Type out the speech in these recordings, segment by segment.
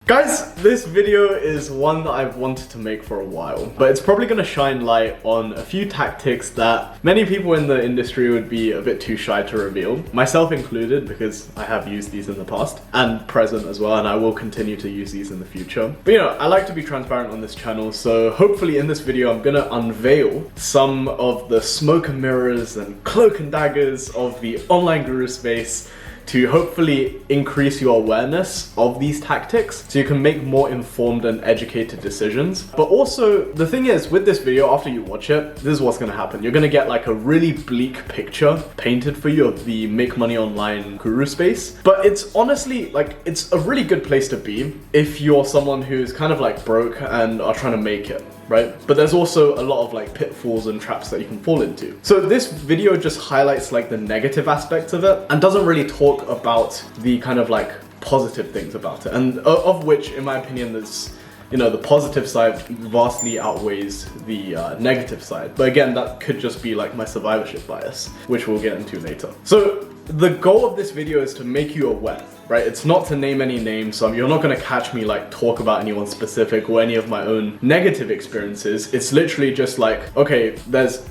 Guys, this video is one that I've wanted to make for a while, but it's probably going to shine light on a few tactics that many people in the industry would be a bit too shy to reveal, myself included, because I have used these in the past and present as well, and I will continue to use these in the future. But you know, I like to be transparent on this channel, so hopefully in this video I'm going to unveil some of the smoke and mirrors and cloak and daggers of the online guru space to hopefully increase your awareness of these tactics so you can make more informed and educated decisions. But also, the thing is, with this video, after you watch it, this is what's gonna happen. You're gonna get like a really bleak picture painted for you of the make money online guru space. But it's honestly, like, it's a really good place to be if you're someone who's kind of like broke and are trying to make it, right? But there's also a lot of like pitfalls and traps that you can fall into. So this video just highlights like the negative aspects of it and doesn't really talk about the kind of like positive things about it. And of which, in my opinion, there's, you know, the positive side vastly outweighs the negative side. But again, that could just be like my survivorship bias, which we'll get into later. So the goal of this video is to make you aware, right? It's not to name any names, so you're not gonna catch me like talk about anyone specific or any of my own negative experiences. It's literally just like, okay,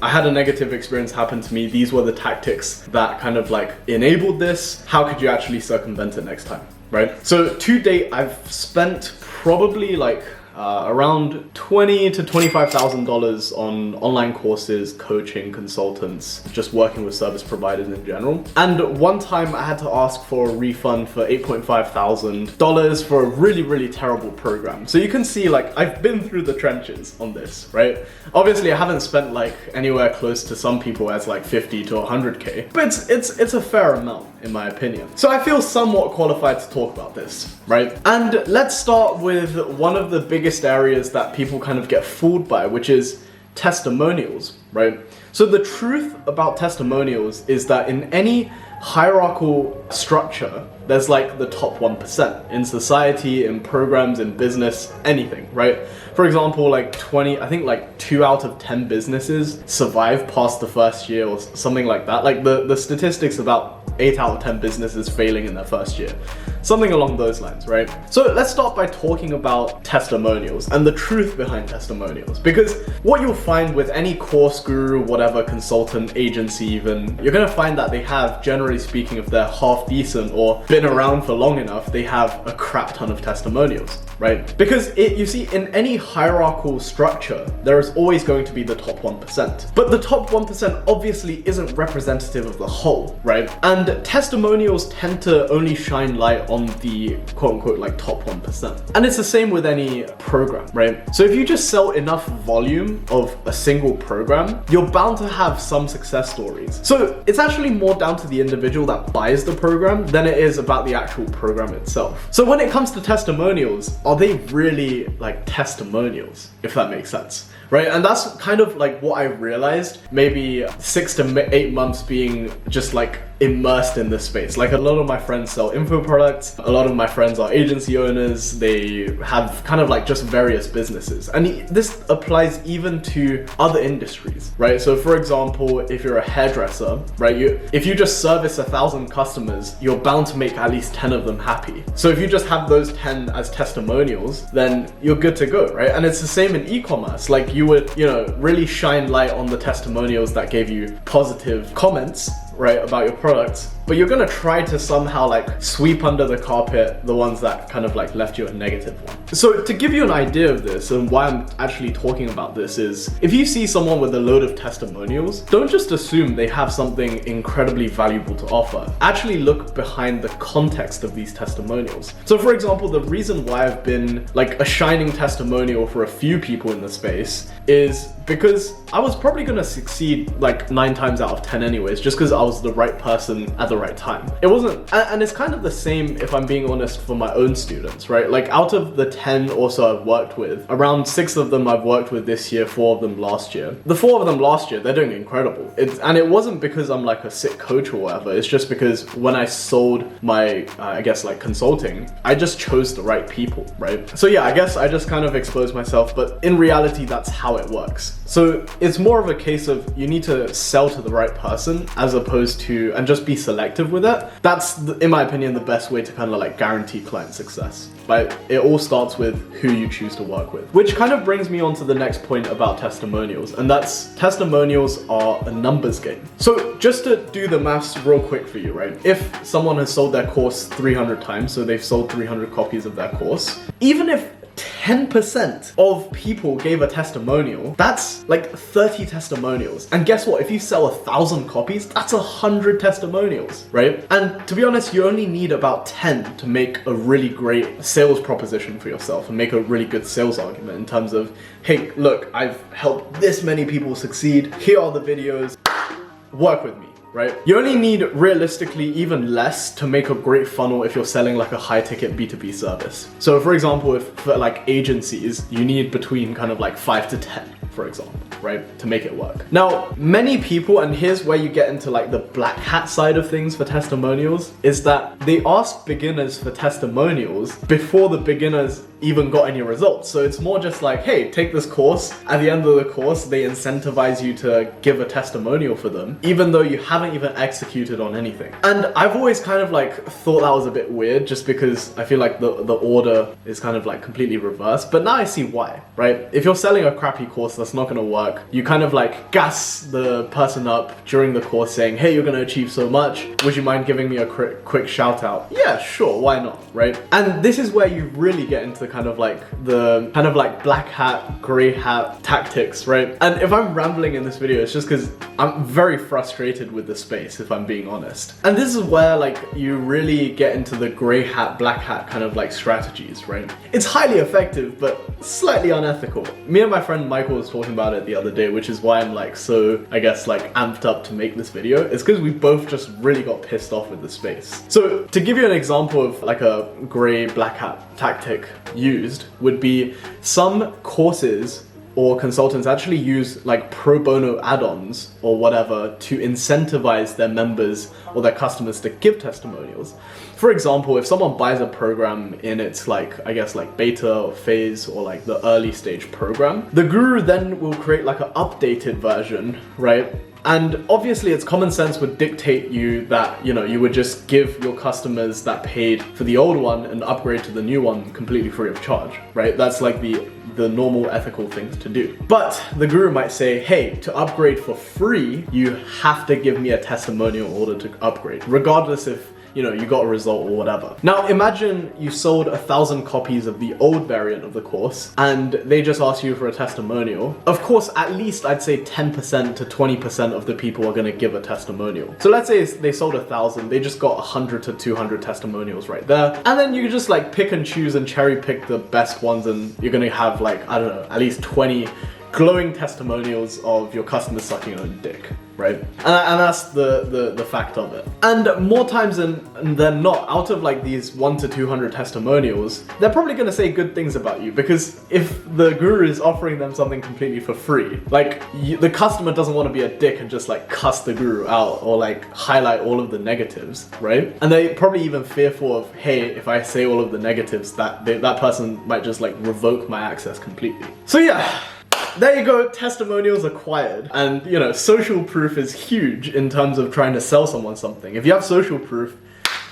I had a negative experience happen to me. These were the tactics that kind of like enabled this. How could you actually circumvent it next time, right? So to date, I've spent probably like around $20,000 to $25,000 on online courses, coaching, consultants, just working with service providers in general. And one time I had to ask for a refund for $8,500 for a really, really terrible program. So you can see, like, I've been through the trenches on this, right? Obviously I haven't spent like anywhere close to some people as like 50 to 100K, but it's a fair amount in my opinion. So I feel somewhat qualified to talk about this, right? And let's start with one of the biggest areas that people kind of get fooled by, which is testimonials, right? So the truth about testimonials is that in any hierarchical structure, there's like the top 1% in society, in programs, in business, anything, right? For example, like 2 out of 10 businesses survive past the first year or something like that. Like the statistics about 8 out of 10 businesses failing in their first year. Something along those lines, right? So let's start by talking about testimonials and the truth behind testimonials. Because what you'll find with any course guru, whatever, consultant, agency even, you're gonna find that they have, generally speaking, if they're half decent or been around for long enough, they have a crap ton of testimonials, right? Because you see, in any hierarchical structure, there is always going to be the top 1%. But the top 1% obviously isn't representative of the whole, right? And testimonials tend to only shine light on the quote-unquote like top 1%. And it's the same with any program, right? So if you just sell enough volume of a single program, you're bound to have some success stories. So it's actually more down to the individual that buys the program than it is about the actual program itself. So when it comes to testimonials, are they really like testimonials, if that makes sense? Right? And that's kind of like what I realized maybe 6 to 8 months being just like immersed in this space. Like, a lot of my friends sell info products, a lot of my friends are agency owners, they have kind of like just various businesses. And this applies even to other industries, right? So for example, if you're a hairdresser, right, if you just service 1,000 customers, you're bound to make at least 10 of them happy. So if you just have those 10 as testimonials, then you're good to go, right? And it's the same in e-commerce. Like, you would, you know, really shine light on the testimonials that gave you positive comments, right, about your products, but you're gonna try to somehow like sweep under the carpet the ones that kind of like left you a negative one. So to give you an idea of this and why I'm actually talking about this is, if you see someone with a load of testimonials, don't just assume they have something incredibly valuable to offer. Actually look behind the context of these testimonials. So for example, the reason why I've been like a shining testimonial for a few people in the space is because I was probably gonna succeed like 9 times out of 10 anyways, just because I was the right person at the right time. It wasn't, and it's kind of the same if I'm being honest for my own students, right? Like, out of the 10 or so I've worked with, around 6 of them I've worked with this year, 4 of them last year. The 4 of them last year, they're doing incredible. And it wasn't because I'm like a sick coach or whatever, it's just because when I sold my, I guess like consulting, I just chose the right people, right? So yeah, I guess I just kind of exposed myself, but in reality, that's how it works. So it's more of a case of you need to sell to the right person as opposed to, and just be selective effective with it, that's, in my opinion, the best way to kind of like guarantee client success. But it all starts with who you choose to work with. Which kind of brings me on to the next point about testimonials, and that's testimonials are a numbers game. So just to do the maths real quick for you, right? If someone has sold their course 300 times, so they've sold 300 copies of their course, even if 10% of people gave a testimonial, that's like 30 testimonials. And guess what? If you sell 1,000 copies, that's 100 testimonials, right? And to be honest, you only need about 10 to make a really great sales proposition for yourself and make a really good sales argument in terms of, hey, look, I've helped this many people succeed. Here are the videos. Work with me. Right? You only need realistically even less to make a great funnel if you're selling like a high ticket B2B service. So for example, if for like agencies, you need between kind of like 5 to 10, for example, right? To make it work. Now, many people, and here's where you get into like the black hat side of things for testimonials, is that they ask beginners for testimonials before the beginners even got any results. So it's more just like, hey, take this course. At the end of the course, they incentivize you to give a testimonial for them, even though you haven't even executed on anything. And I've always kind of like thought that was a bit weird, just because I feel like the order is kind of like completely reversed. But now I see why, right? If you're selling a crappy course that's not gonna work, you kind of like gas the person up during the course saying, hey, you're gonna achieve so much. Would you mind giving me a quick shout out? Yeah, sure, why not, right? And this is where you really get into the kind of like black hat, gray hat tactics, right? And if I'm rambling in this video, it's just because I'm very frustrated with the space, if I'm being honest. And this is where like you really get into the gray hat, black hat kind of like strategies, right? It's highly effective, but slightly unethical. Me and my friend Michael was talking about it the other day, which is why I'm like so, I guess, like amped up to make this video. It's because we both just really got pissed off with the space. So to give you an example of like a gray, black hat tactic used would be some courses or consultants actually use like pro bono add-ons or whatever to incentivize their members or their customers to give testimonials. For example, if someone buys a program in its like, I guess like beta or phase or like the early stage program, the guru then will create like an updated version, right? And obviously it's common sense would dictate you that, you know, you would just give your customers that paid for the old one and upgrade to the new one completely free of charge, right? That's like the normal ethical things to do. But the guru might say, hey, to upgrade for free, you have to give me a testimonial in order to upgrade, regardless if, you know, you got a result or whatever. Now imagine you sold 1,000 copies of the old variant of the course and they just asked you for a testimonial. Of course, at least I'd say 10% to 20% of the people are gonna give a testimonial. So let's say they sold 1,000, they just got 100 to 200 testimonials right there. And then you can just like pick and choose and cherry pick the best ones, and you're gonna have like, I don't know, at least 20 glowing testimonials of your customers sucking on dick, right? And that's the fact of it. And more times than not, out of like these 1 to 200 testimonials, they're probably gonna say good things about you, because if the guru is offering them something completely for free, like the customer doesn't want to be a dick and just like cuss the guru out or like highlight all of the negatives, right? And they probably even fearful of, hey, if I say all of the negatives, that person might just like revoke my access completely. So yeah. There you go, testimonials acquired. And you know, social proof is huge in terms of trying to sell someone something. If you have social proof,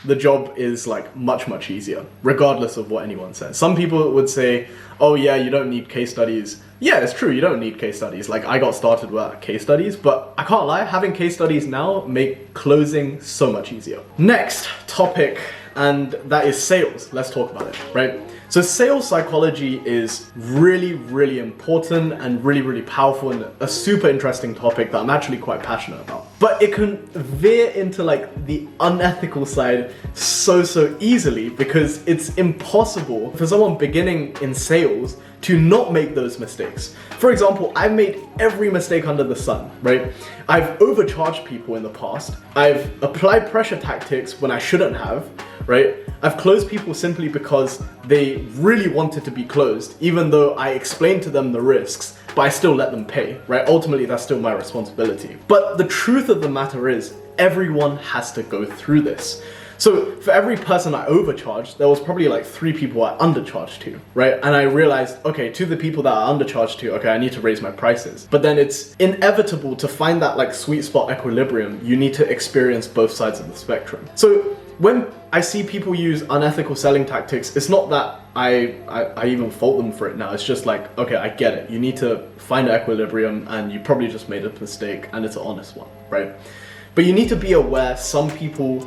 the job is like much easier, regardless of what anyone says. Some people would say, oh yeah, you don't need case studies. Yeah, it's true, you don't need case studies. Like I got started with case studies, but I can't lie, having case studies now make closing so much easier. Next topic, and that is sales. Let's talk about it, right? So sales psychology is really important and really powerful and a super interesting topic that I'm actually quite passionate about. But it can veer into like the unethical side so easily, because it's impossible for someone beginning in sales to not make those mistakes. For example, I've made every mistake under the sun, right? I've overcharged people in the past. I've applied pressure tactics when I shouldn't have, right? I've closed people simply because they really wanted to be closed, even though I explained to them the risks, but I still let them pay, right? Ultimately, that's still my responsibility. But the truth of the matter is, everyone has to go through this. So for every person I overcharged, there was probably like 3 people I undercharged to, right? And I realized, okay, to the people that I undercharged to, okay, I need to raise my prices. But then it's inevitable to find that like sweet spot equilibrium. You need to experience both sides of the spectrum. So when I see people use unethical selling tactics, it's not that I even fault them for it now. It's just like, okay, I get it. You need to find an equilibrium and you probably just made a mistake and it's an honest one, right? But you need to be aware some people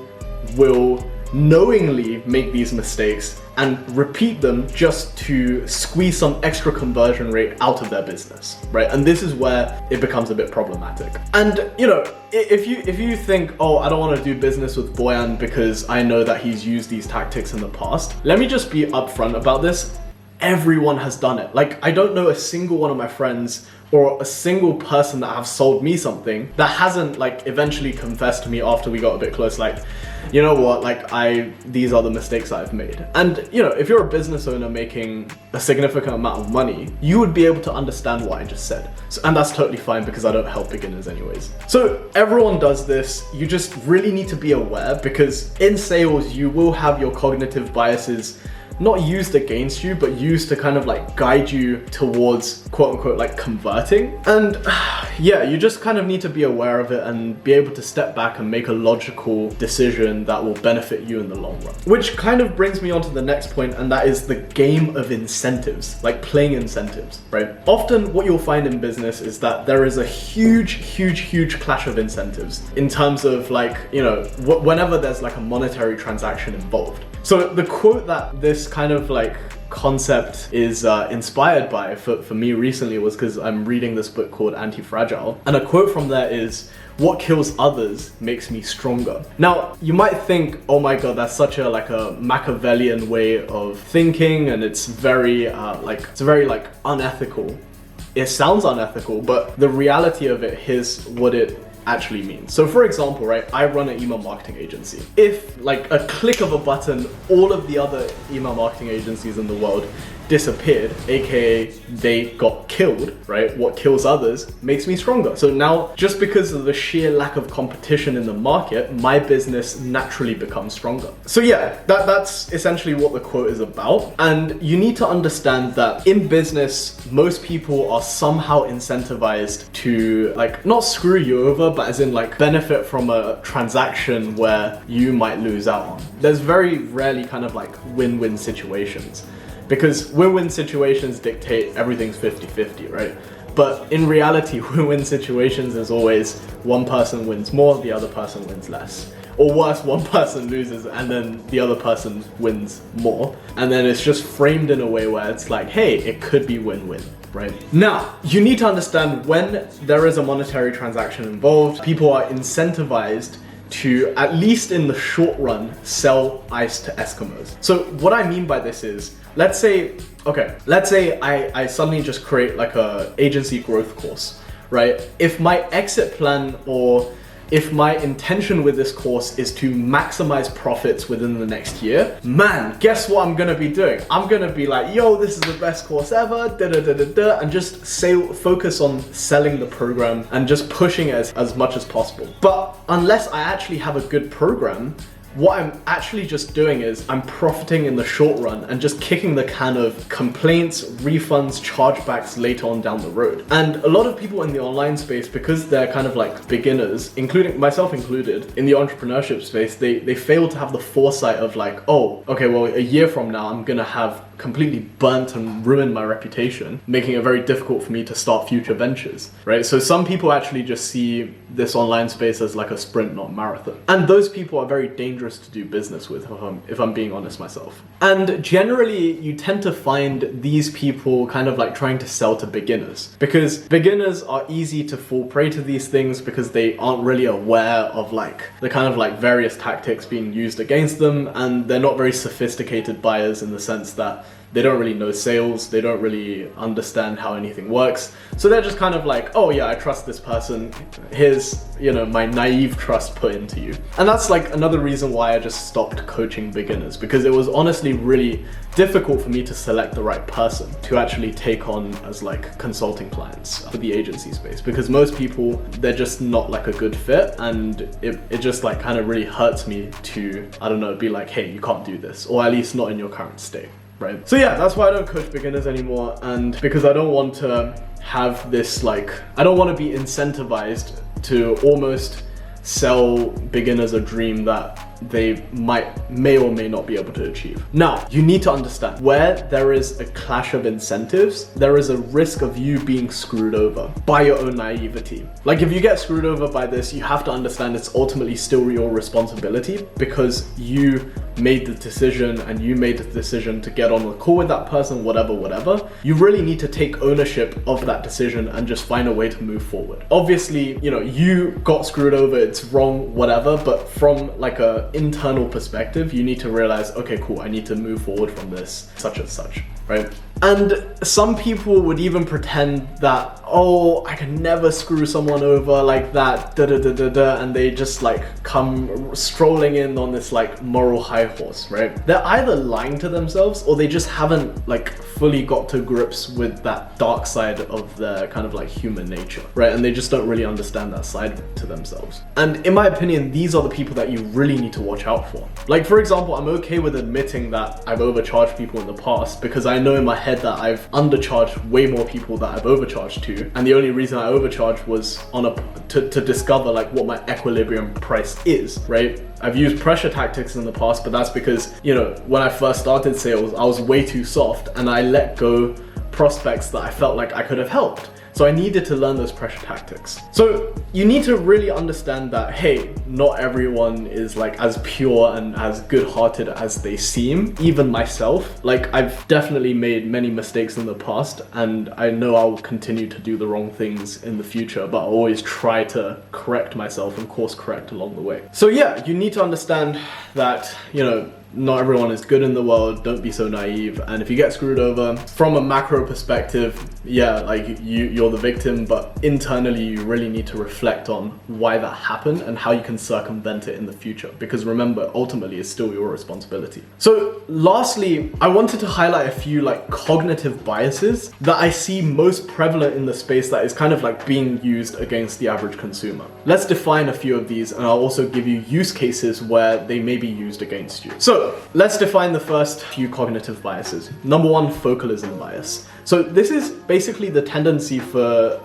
will knowingly make these mistakes and repeat them just to squeeze some extra conversion rate out of their business, right? And this is where it becomes a bit problematic. And you know, if you think, oh, I don't want to do business with Boyuan because I know that he's used these tactics in the past, let me just be upfront about this. Everyone has done it. Like, I don't know a single one of my friends or a single person that have sold me something that hasn't like eventually confessed to me after we got a bit close, like, you know what, like these are the mistakes I've made. And you know, if you're a business owner making a significant amount of money, you would be able to understand what I just said. So, and that's totally fine because I don't help beginners anyways. So everyone does this. You just really need to be aware, because in sales, you will have your cognitive biases not used against you, but used to kind of like guide you towards quote unquote like converting. And yeah, you just kind of need to be aware of it and be able to step back and make a logical decision that will benefit you in the long run. Which kind of brings me on to the next point, and that is the game of incentives, like playing incentives, right? Often what you'll find in business is that there is a huge clash of incentives in terms of like, you know, whenever there's like a monetary transaction involved. So the quote that this kind of like concept is inspired by for me recently was because I'm reading this book called Anti-Fragile, and a quote from there is, "What kills others makes me stronger." Now you might think, oh my god, that's such a like a Machiavellian way of thinking, and it's very very unethical. It sounds unethical, but the reality of it is what it actually means. So for example, right, I run an email marketing agency. If like a click of a button, all of the other email marketing agencies in the world disappeared, aka they got killed, right? What kills others makes me stronger. So now, just because of the sheer lack of competition in the market, my business naturally becomes stronger. So yeah, that's essentially what the quote is about. And you need to understand that in business, most people are somehow incentivized to like not screw you over, but as in like benefit from a transaction where you might lose out on. There's very rarely kind of like win-win situations, because win-win situations dictate everything's 50-50, right? But in reality, win-win situations is always one person wins more, the other person wins less. Or worse, one person loses and then the other person wins more. And then it's just framed in a way where it's like, hey, it could be win-win, right? Now, you need to understand when there is a monetary transaction involved, people are incentivized to, at least in the short run, sell ice to Eskimos. So what I mean by this is, let's say I suddenly just create like a agency growth course, right? If my exit plan or if my intention with this course is to maximize profits within the next year, man, guess what I'm gonna be doing? I'm gonna be like, yo, this is the best course ever, and just focus on selling the program and just pushing it as much as possible. But unless I actually have a good program, what I'm actually just doing is I'm profiting in the short run and just kicking the can of complaints, refunds, chargebacks later on down the road. And a lot of people in the online space, because they're kind of like beginners, including myself included, in the entrepreneurship space, they fail to have the foresight of like, oh, okay, well, a year from now, I'm gonna have completely burnt and ruined my reputation, making it very difficult for me to start future ventures, right? So some people actually just see this online space as like a sprint, not marathon. And those people are very dangerous to do business with, if I'm being honest myself. And generally, you tend to find these people kind of like trying to sell to beginners, because beginners are easy to fall prey to these things because they aren't really aware of like the kind of like various tactics being used against them, and they're not very sophisticated buyers in the sense that They don't really know sales. They don't really understand how anything works. So they're just kind of like, oh yeah, I trust this person. Here's, you know, my naive trust put into you. And that's like another reason why I just stopped coaching beginners, because it was honestly really difficult for me to select the right person to actually take on as like consulting clients for the agency space, because most people, they're just not like a good fit, and it just like kind of really hurts me to, I don't know, be like, hey, you can't do this, or at least not in your current state, right? So yeah, that's why I don't coach beginners anymore, and because I don't want to have this like, I don't want to be incentivized to almost sell beginners a dream that they may or may not be able to achieve. Now, you need to understand, where there is a clash of incentives, there is a risk of you being screwed over by your own naivety. Like if you get screwed over by this, you have to understand it's ultimately still your responsibility, because you made the decision and you made the decision to get on a call with that person, whatever. You really need to take ownership of that decision and just find a way to move forward. Obviously, you know, you got screwed over, it's wrong, whatever, but from like a internal perspective, you need to realize, okay, cool, I need to move forward from this, such and such, right? And some people would even pretend that, oh, I can never screw someone over like that, and they just like come strolling in on this like moral high horse, right? They're either lying to themselves, or they just haven't like fully got to grips with that dark side of their kind of like human nature, right? And they just don't really understand that side to themselves. And in my opinion, these are the people that you really need to watch out for. Like for example, I'm okay with admitting that I've overcharged people in the past, because I know in my head that I've undercharged way more people that I've overcharged to, and the only reason I overcharged was to discover like what my equilibrium price is, right? I've used pressure tactics in the past, but that's because, you know, when I first started sales, I was way too soft and I let go prospects that I felt like I could have helped. So I needed to learn those pressure tactics. So you need to really understand that, hey, not everyone is like as pure and as good-hearted as they seem. Even myself, like I've definitely made many mistakes in the past, and I know I'll continue to do the wrong things in the future, but I always try to correct myself and course correct along the way. So yeah, you need to understand that, you know, not everyone is good in the world. Don't be so naive. And if you get screwed over from a macro perspective, yeah, like you're the victim, but internally you really need to reflect on why that happened and how you can circumvent it in the future, because remember, ultimately it's still your responsibility. So lastly, I wanted to highlight a few like cognitive biases that I see most prevalent in the space that is kind of like being used against the average consumer. Let's define a few of these, and I'll also give you use cases where they may be used against you. So let's define the first few cognitive biases. Number one, focalism bias. So this is basically the tendency for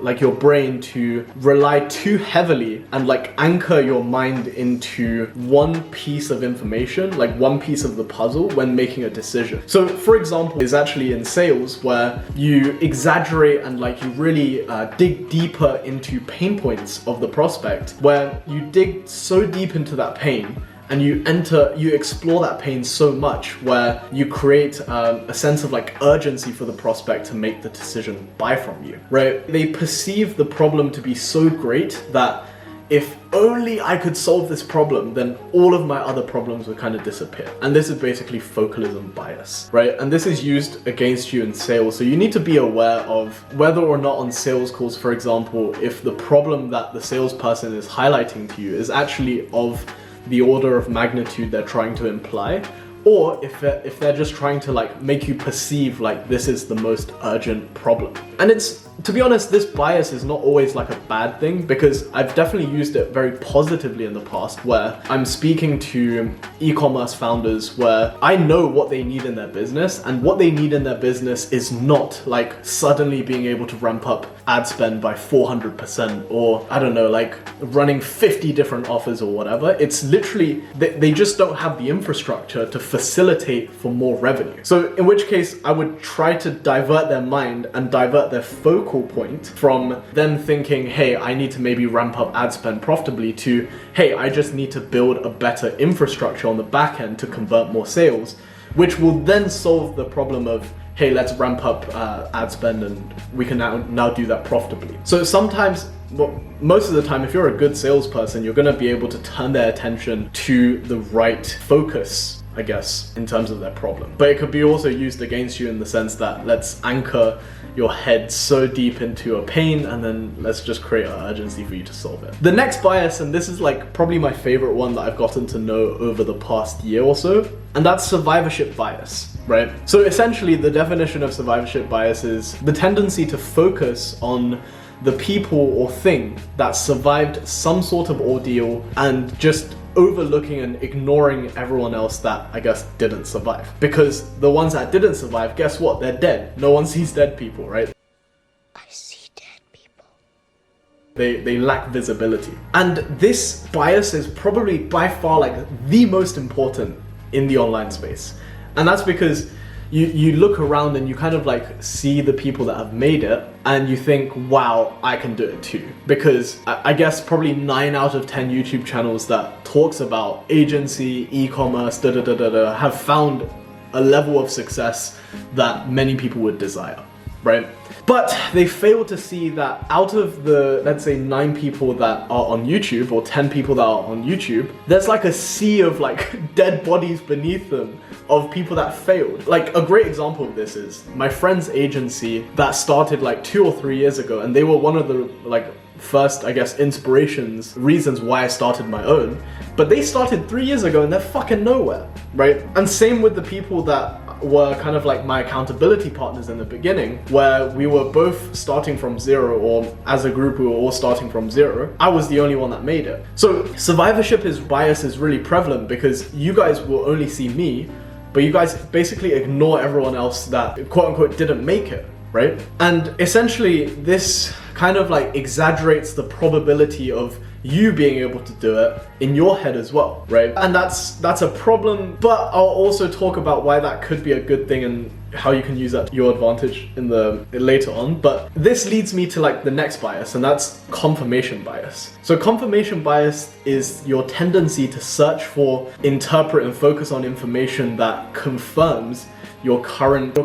like your brain to rely too heavily and like anchor your mind into one piece of information, like one piece of the puzzle when making a decision. So for example, is actually in sales where you exaggerate and like you really dig deeper into pain points of the prospect, where you dig so deep into that pain and you explore that pain so much where you create a sense of like urgency for the prospect to make the decision buy from you, right? They perceive the problem to be so great that if only I could solve this problem, then all of my other problems would kind of disappear. And this is basically focalism bias, right? And this is used against you in sales. So you need to be aware of whether or not on sales calls, for example, if the problem that the salesperson is highlighting to you is actually of the order of magnitude they're trying to imply, or if they're just trying to like make you perceive like this is the most urgent problem. And it's, to be honest, this bias is not always like a bad thing, because I've definitely used it very positively in the past, where I'm speaking to e-commerce founders where I know what they need in their business, and what they need in their business is not like suddenly being able to ramp up ad spend by 400%, or I don't know, like running 50 different offers or whatever. It's literally, they just don't have the infrastructure to facilitate for more revenue. So in which case I would try to divert their mind and divert their focal point from them thinking, hey, I need to maybe ramp up ad spend profitably, to, hey, I just need to build a better infrastructure on the back end to convert more sales, which will then solve the problem of, hey, let's ramp up ad spend and we can now do that profitably. So sometimes, well, most of the time, if you're a good salesperson, you're going to be able to turn their attention to the right focus I guess, in terms of their problem. But it could be also used against you in the sense that let's anchor your head so deep into a pain and then let's just create an urgency for you to solve it. The next bias, and this is like probably my favorite one that I've gotten to know over the past year or so, and that's survivorship bias, right? So essentially the definition of survivorship bias is the tendency to focus on the people or thing that survived some sort of ordeal and just overlooking and ignoring everyone else that I guess didn't survive. Because the ones that didn't survive, guess what? They're dead. No one sees dead people, right? I see dead people. They lack visibility. And this bias is probably by far like the most important in the online space. And that's because you look around and you kind of like see the people that have made it and you think, wow, I can do it too. Because I guess probably 9 out of 10 YouTube channels that talks about agency, e-commerce, have found a level of success that many people would desire, right? But they fail to see that out of the, let's say 9 people that are on YouTube or 10 people that are on YouTube, there's like a sea of like dead bodies beneath them of people that failed. Like a great example of this is my friend's agency that started like 2 or 3 years ago, and they were one of the like first, I guess, inspirations, reasons why I started my own. But they started 3 years ago and they're fucking nowhere, right? And same with the people that were kind of like my accountability partners in the beginning, where we were both starting from zero, or as a group we were all starting from zero. I was the only one that made it. So survivorship bias is really prevalent because you guys will only see me, but you guys basically ignore everyone else that quote unquote didn't make it, right? And essentially this kind of like exaggerates the probability of you being able to do it in your head as well, right? And that's a problem, but I'll also talk about why that could be a good thing and how you can use that to your advantage in the later on. But this leads me to like the next bias, and that's confirmation bias. So confirmation bias is your tendency to search for, interpret, and focus on information that confirms your current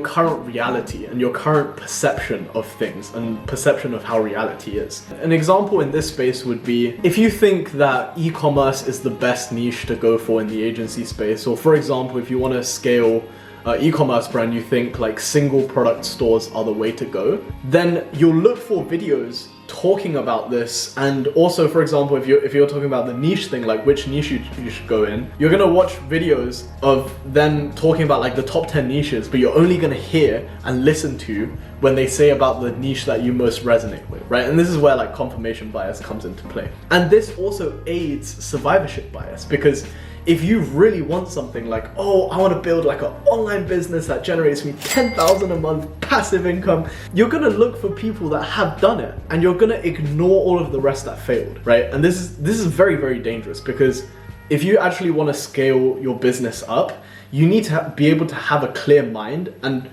reality and your current perception of things and perception of how reality is. An example in this space would be if you think that e-commerce is the best niche to go for in the agency space, or for example, if you want to scale e-commerce brand, you think like single product stores are the way to go, then you'll look for videos talking about this. And also, for example, if you're talking about the niche thing, like which niche you should go in, you're gonna watch videos of them talking about like the top 10 niches, but you're only gonna hear and listen to when they say about the niche that you most resonate with, right? And this is where like confirmation bias comes into play. And this also aids survivorship bias, because if you really want something like, oh, I want to build like an online business that generates me 10,000 a month passive income, you're going to look for people that have done it, and you're going to ignore all of the rest that failed, right? And this is very, very dangerous, because if you actually want to scale your business up, you need to be able to have a clear mind and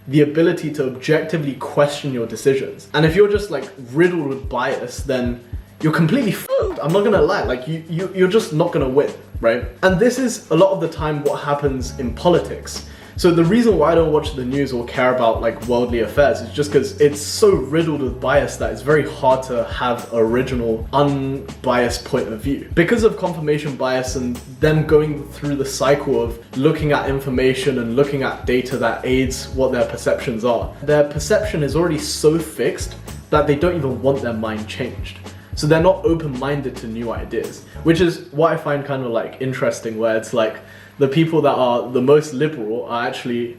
the ability to objectively question your decisions. And if you're just like riddled with bias, then you're completely f***ed. I'm not gonna lie, like you're just not gonna win, right? And this is a lot of the time what happens in politics. So the reason why I don't watch the news or care about like worldly affairs is just because it's so riddled with bias that it's very hard to have original, unbiased point of view. Because of confirmation bias and them going through the cycle of looking at information and looking at data that aids what their perceptions are, their perception is already so fixed that they don't even want their mind changed. So they're not open-minded to new ideas, which is what I find kind of like interesting, where it's like the people that are the most liberal are actually,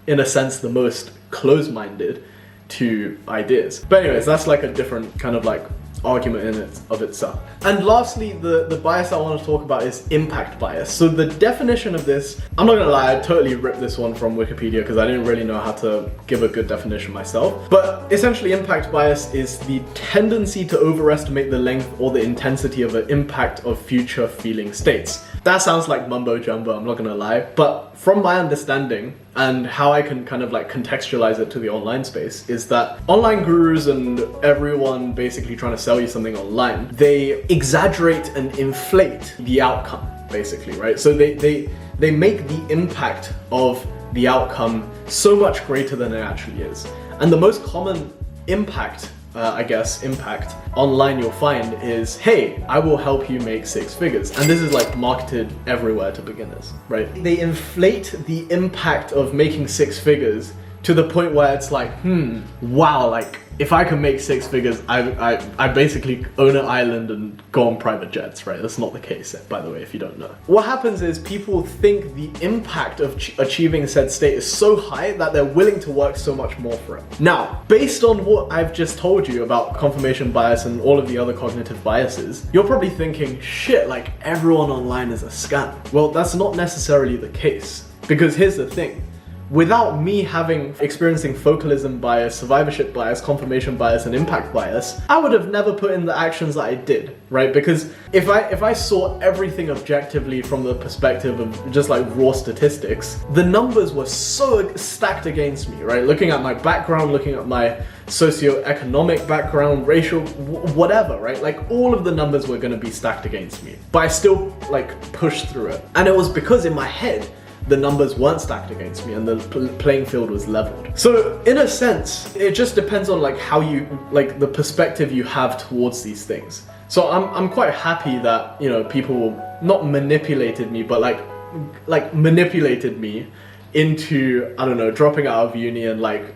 in a sense, the most closed-minded to ideas. But anyways, that's like a different kind of like argument in it of itself. And lastly, the bias I want to talk about is impact bias. So the definition of this, I'm not gonna lie, I totally ripped this one from Wikipedia because I didn't really know how to give a good definition myself. But essentially, impact bias is the tendency to overestimate the length or the intensity of an impact of future feeling states. That sounds like mumbo jumbo, I'm not gonna lie, but from my understanding and how I can kind of like contextualize it to the online space is that online gurus and everyone basically trying to sell you something online, they exaggerate and inflate the outcome, basically, right? So they make the impact of the outcome so much greater than it actually is. And the most common impact I guess, impact online you'll find is, hey, I will help you make 6 figures. And this is like marketed everywhere to beginners, right? They inflate the impact of making 6 figures to the point where it's like, wow, like if I can make 6 figures, I basically own an island and go on private jets, right? That's not the case, by the way, if you don't know. What happens is people think the impact of achieving said state is so high that they're willing to work so much more for it. Now, based on what I've just told you about confirmation bias and all of the other cognitive biases, you're probably thinking, shit, like everyone online is a scam. Well, that's not necessarily the case, because here's the thing. Without me experiencing focalism bias, survivorship bias, confirmation bias, and impact bias, I would have never put in the actions that I did, right? Because if I saw everything objectively from the perspective of just like raw statistics, the numbers were so stacked against me, right? Looking at my background, looking at my socioeconomic background, racial, whatever, right? Like all of the numbers were gonna be stacked against me, but I still like pushed through it. And it was because in my head, the numbers weren't stacked against me and the playing field was leveled. So in a sense, it just depends on like how you, like the perspective you have towards these things. So I'm quite happy that, you know, people not manipulated me, but like manipulated me into, I don't know, dropping out of uni and like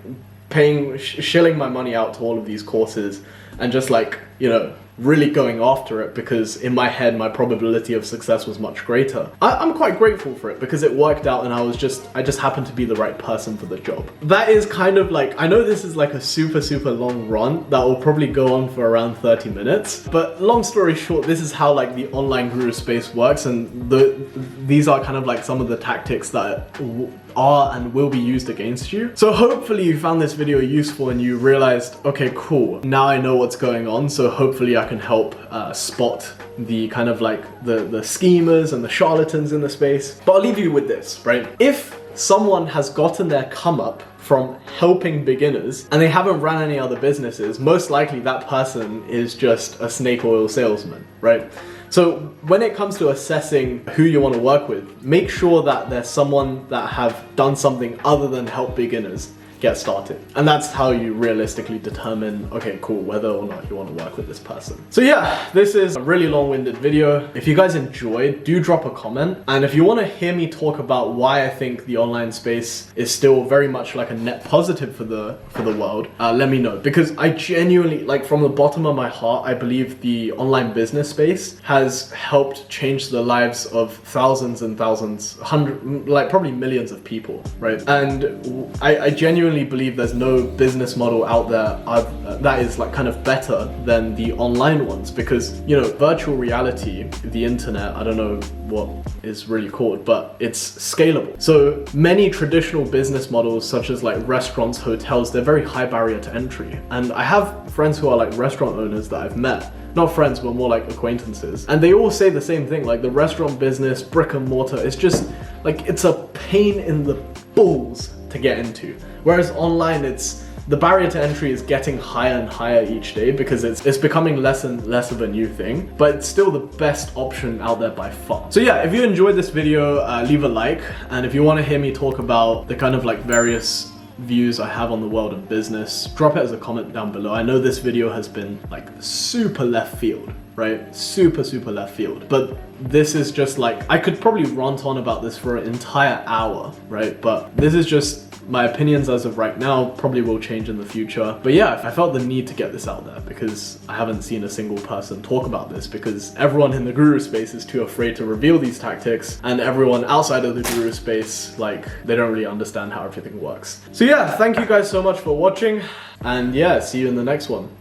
shilling my money out to all of these courses and just like, you know, really going after it, because in my head my probability of success was much greater. I'm quite grateful for it because it worked out and I just happened to be the right person for the job. That is kind of like, I know this is like a super long run that will probably go on for around 30 minutes, but long story short, this is how like the online guru space works, and these are kind of like some of the tactics that are and will be used against you. So hopefully you found this video useful and you realized, okay, cool, now I know what's going on, so hopefully I can help spot the kind of like the schemers and the charlatans in the space. But I'll leave you with this, right? If someone has gotten their come up from helping beginners and they haven't ran any other businesses, most likely that person is just a snake oil salesman, right? So when it comes to assessing who you want to work with, make sure that there's someone that have done something other than help beginners get started. And that's how you realistically determine, okay, cool, whether or not you want to work with this person. So yeah, this is a really long-winded video. If you guys enjoyed, do drop a comment. And if you want to hear me talk about why I think the online space is still very much like a net positive for the world, let me know. Because I genuinely, like from the bottom of my heart, I believe the online business space has helped change the lives of thousands and thousands, like probably millions of people, right? And I genuinely believe there's no business model out there that is like kind of better than the online ones, because, you know, virtual reality, the internet, I don't know what is really called, but it's scalable. So many traditional business models such as like restaurants, hotels, they're very high barrier to entry. And I have friends who are like restaurant owners that I've met, not friends, but more like acquaintances. And they all say the same thing, like the restaurant business, brick and mortar, it's just like, it's a pain in the balls to get into. Whereas online, the barrier to entry is getting higher and higher each day because it's becoming less and less of a new thing, but it's still the best option out there by far. So yeah, if you enjoyed this video, leave a like. And if you want to hear me talk about the kind of like various views I have on the world of business, drop it as a comment down below. I know this video has been like super left field, right? Super left field. But this is just like, I could probably rant on about this for an entire hour, right? But this is just my opinions as of right now, probably will change in the future. But yeah, I felt the need to get this out there because I haven't seen a single person talk about this, because everyone in the guru space is too afraid to reveal these tactics, and everyone outside of the guru space, like, they don't really understand how everything works. So yeah, thank you guys so much for watching, and yeah, see you in the next one.